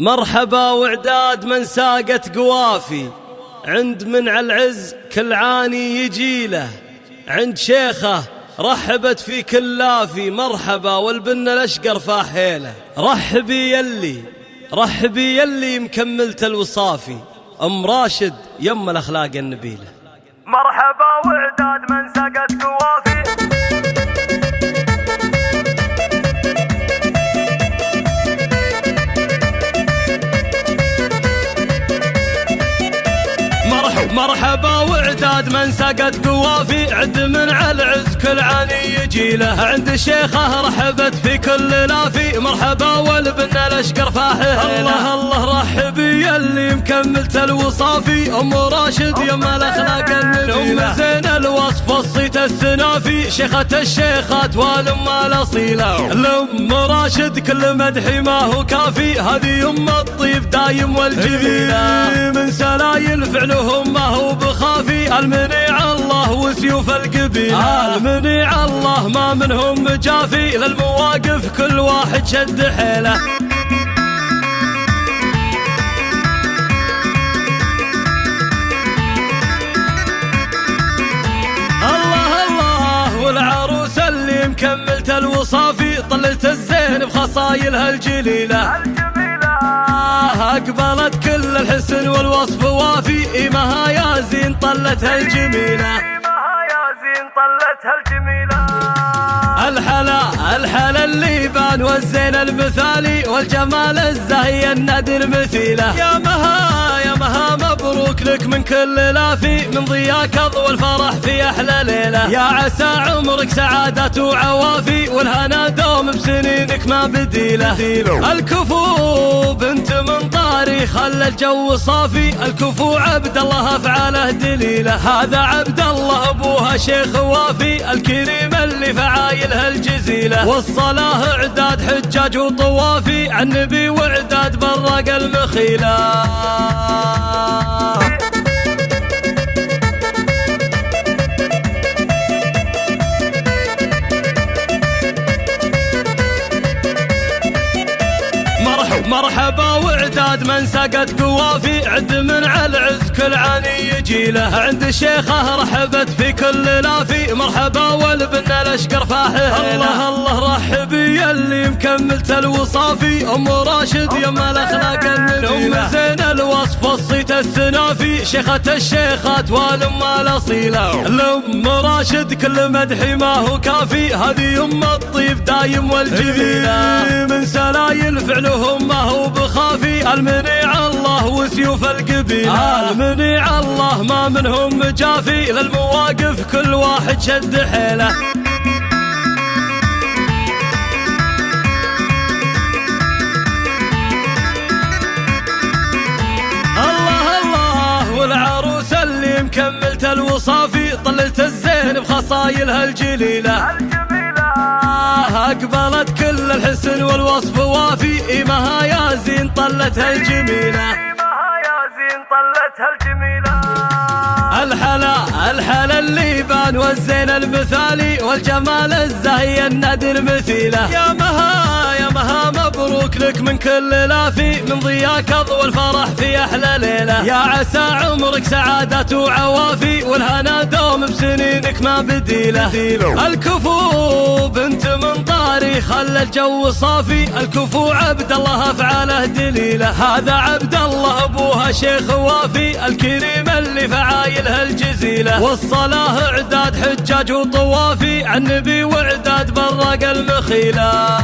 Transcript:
مرحبا وعداد من ساقت قوافي، عند منع العز كل عاني يجيله، عند شيخه رحبت في كلافي، مرحبا والبن الاشقر فاحيله. رحبي يلي مكملت الوصافي، ام راشد يم الاخلاق النبيله. مرحبا وعداد من ساقت قوافي، مرحبا وعداد من سقت قوافي، عند منع العز كل عاني يجيله، عند شيخه رحبت في كل لافي، مرحبا والبن الاشقر فاحله. الله رحبي يلي مكملت الوصافي، ام راشد يم الاخلاق النبيله، ام زين الوصف والصيت السنافي، شيخة الشيخات والام الاصيله، الام راشد كل مدحي ما هو كافي، هذه ام الطيب دايم والجميله، من سلايل فعلهم ما هو بخافي، المنيع الله وسيوف القبيله، المنيع الله ما منهم مجافي، للمواقف كل واحد شد حيله. الله والعروس اللي مكملت الوصافي، طلت الزين بخصايلها الجليله، أقبلت كل الحسن والوصف وافي، إيمها يا زين طلتها الجميلة، الحلا الليبان والزين المثالي، والجمال الزاهي النادر مثيله، يا مها مبروك لك من كل لافي، من ضياك اضوى الفرح في احلى ليله، يا عسى عمرك سعادة وعوافي، والهنا دوم بسنينك ما بديله، الكفو بنت من طاري خلى الجو صافي، الكفو عبد الله افعاله دليله، هذا عبد الله ابوها شيخ وافي، الكريم اللي فعايلها الجزيله، والصلاه عداد حجاج وطوافي، عن نبي وعداد برق المخيله. مرحبا وعداد من سقت قوافي، عند منع العز كل عاني يجيله، عند شيخه رحبت في كل لافي، مرحبا والبن الاشقر فاحله. الله رحبي يلي مكملت الوصافي، ام راشد يم الاخلاق النبيله، ام زين الوصف والصيت السنافي، شيخة الشيخات والام الاصيله، الام راشد كل مدحي ما هو كافي، هذه ام الطيب دايم والجميله، من سلايل فعلهم ما هو بخافي، المنيع الله وسيوف القبيله، المنيع الله ما منهم مجافي، للمواقف كل واحد شد حيله. الله والعروس اللي مكملت الوصافي، طلت الزين بخصايلها الجليله، أقبلت كل الحسن والوصف وافي، إيمها يا زين طلتها الجميلة، الحلا الليبان والزين المثالي، والجمال الزاهي النادر مثيله، يا مها مبروك لك من كل لافي، من ضياك اضوى الفرح في احلى ليله، يا عسى عمرك سعادة وعوافي، والهنا دوم بسنينك ما بديله، الكفو بنت من طاري خلى الجو صافي، الكفو عبد الله افعاله دليله، هذا عبد الله ابوها شيخ وافي، الكريم اللي فعايلها الجزيله، والصلاه عداد حجاج وطوافي، عن نبي وعداد برق المخيله.